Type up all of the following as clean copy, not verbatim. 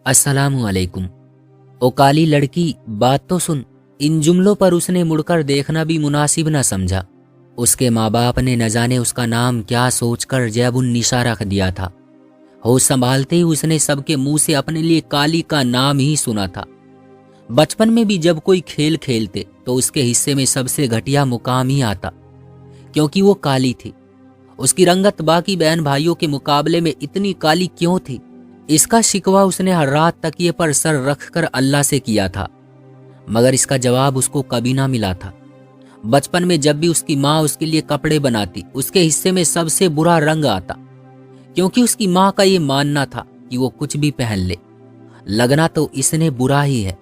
अस्सलामुअलैकुम। ओ काली लड़की, बात तो सुन। इन जुमलों पर उसने मुड़कर देखना भी मुनासिब न समझा। उसके माँ बाप ने न जाने उसका नाम क्या सोचकर जैबुन्निसा रख दिया था। होश संभालते ही उसने सबके मुंह से अपने लिए काली का नाम ही सुना था। बचपन में भी जब कोई खेल खेलते तो उसके हिस्से में सबसे घटिया मुकाम ही आता, क्योंकि वो काली थी। उसकी रंगत बाकी बहन भाइयों के मुकाबले में इतनी काली क्यों थी, इसका शिकवा उसने हर रात तकिए पर सर रखकर अल्लाह से किया था, मगर इसका जवाब उसको कभी ना मिला था। बचपन में जब भी उसकी माँ उसके लिए कपड़े बनाती, उसके हिस्से में सबसे बुरा रंग आता, क्योंकि उसकी माँ का ये मानना था कि वो कुछ भी पहन ले, लगना तो इसने बुरा ही है।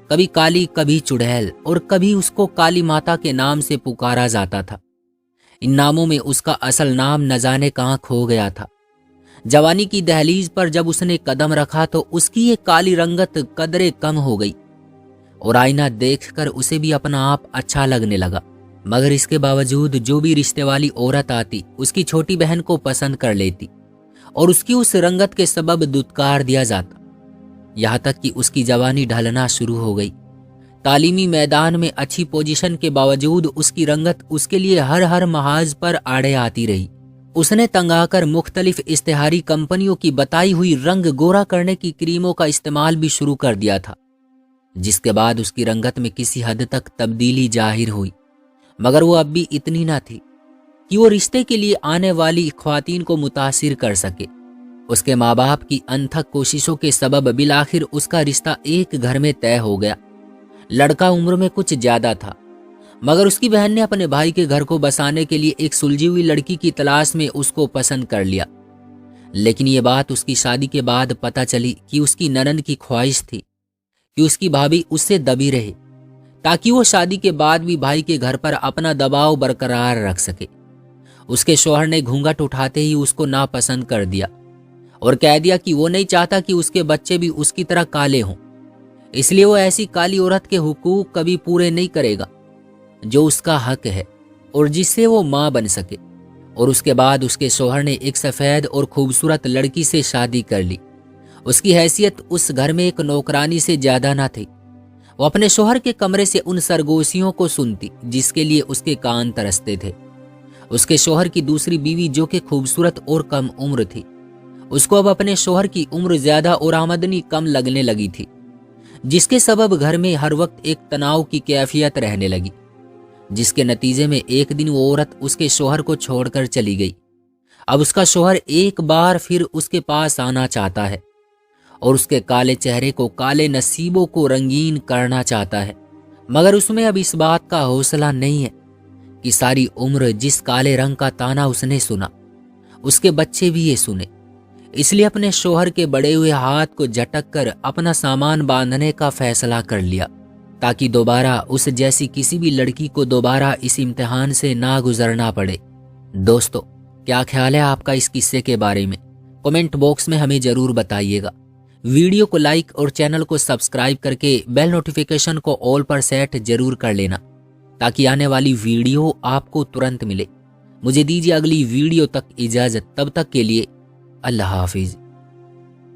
कभी काली, कभी चुड़ैल, और कभी उसको काली माता के नाम से पुकारा जाता था। इन नामों में उसका असल नाम न जाने कहाँ खो गया था। जवानी की दहलीज पर जब उसने कदम रखा तो उसकी ये काली रंगत कदरे कम हो गई और आईना देखकर उसे भी अपना आप अच्छा लगने लगा। मगर इसके बावजूद जो भी रिश्ते वाली औरत आती उसकी छोटी बहन को पसंद कर लेती और उसकी उस रंगत के सबब दुत्कार दिया जाता। यहाँ तक कि उसकी जवानी ढलना शुरू हो गई। तालीमी मैदान में अच्छी पोजीशन के बावजूद उसकी रंगत उसके लिए हर हर महाज पर आड़े आती रही। उसने तंग आकर मुख्तलिफ इश्तेहारी कंपनियों की बताई हुई रंग गोरा करने की क्रीमों का इस्तेमाल भी शुरू कर दिया था, जिसके बाद उसकी रंगत में किसी हद तक तब्दीली जाहिर हुई। मगर वो अब भी इतनी ना थी कि वो रिश्ते के लिए आने वाली ख्वातीन को मुतासिर कर सके। उसके माँ बाप की अनथक कोशिशों के सबब बिलाखिर उसका रिश्ता एक घर में तय हो गया। लड़का उम्र में कुछ ज्यादा था, मगर उसकी बहन ने अपने भाई के घर को बसाने के लिए एक सुलझी हुई लड़की की तलाश में उसको पसंद कर लिया। लेकिन ये बात उसकी शादी के बाद पता चली कि उसकी ननद की ख्वाहिश थी कि उसकी भाभी उससे दबी रहे, ताकि वो शादी के बाद भी भाई के घर पर अपना दबाव बरकरार रख सके। उसके शौहर ने घूंघट उठाते ही उसको नापसंद कर दिया और कह दिया कि वो नहीं चाहता कि उसके बच्चे भी उसकी तरह काले हों, इसलिए वो ऐसी काली औरत के हुकूक कभी पूरे नहीं करेगा जो उसका हक है और जिससे वो माँ बन सके। और उसके बाद उसके शौहर ने एक सफ़ेद और खूबसूरत लड़की से शादी कर ली। उसकी हैसियत उस घर में एक नौकरानी से ज़्यादा ना थी। वो अपने शौहर के कमरे से उन सरगोशियों को सुनती जिसके लिए उसके कान तरसते थे। उसके शौहर की दूसरी बीवी, जो कि खूबसूरत और कम उम्र थी, उसको अब अपने शौहर की उम्र ज़्यादा और आमदनी कम लगने लगी थी, जिसके सबब घर में हर वक्त एक तनाव की कैफियत रहने लगी, जिसके नतीजे में एक दिन वो औरत उसके शौहर को छोड़कर चली गई। अब उसका शौहर एक बार फिर उसके पास आना चाहता है और उसके काले चेहरे को, काले नसीबों को रंगीन करना चाहता है, मगर उसमें अब इस बात का हौसला नहीं है कि सारी उम्र जिस काले रंग का ताना उसने सुना उसके बच्चे भी ये सुने। इसलिए अपने शौहर के बड़े हुए हाथ को झटक कर अपना सामान बांधने का फैसला कर लिया, ताकि दोबारा उस जैसी किसी भी लड़की को दोबारा इस इम्तिहान से ना गुजरना पड़े। दोस्तों, क्या ख्याल है आपका इस किस्से के बारे में? कमेंट बॉक्स में हमें जरूर बताइएगा। वीडियो को लाइक और चैनल को सब्सक्राइब करके बेल नोटिफिकेशन को ऑल पर सेट जरूर कर लेना, ताकि आने वाली वीडियो आपको तुरंत मिले। मुझे दीजिए अगली वीडियो तक इजाजत। तब तक के लिए अल्लाह हाफिज।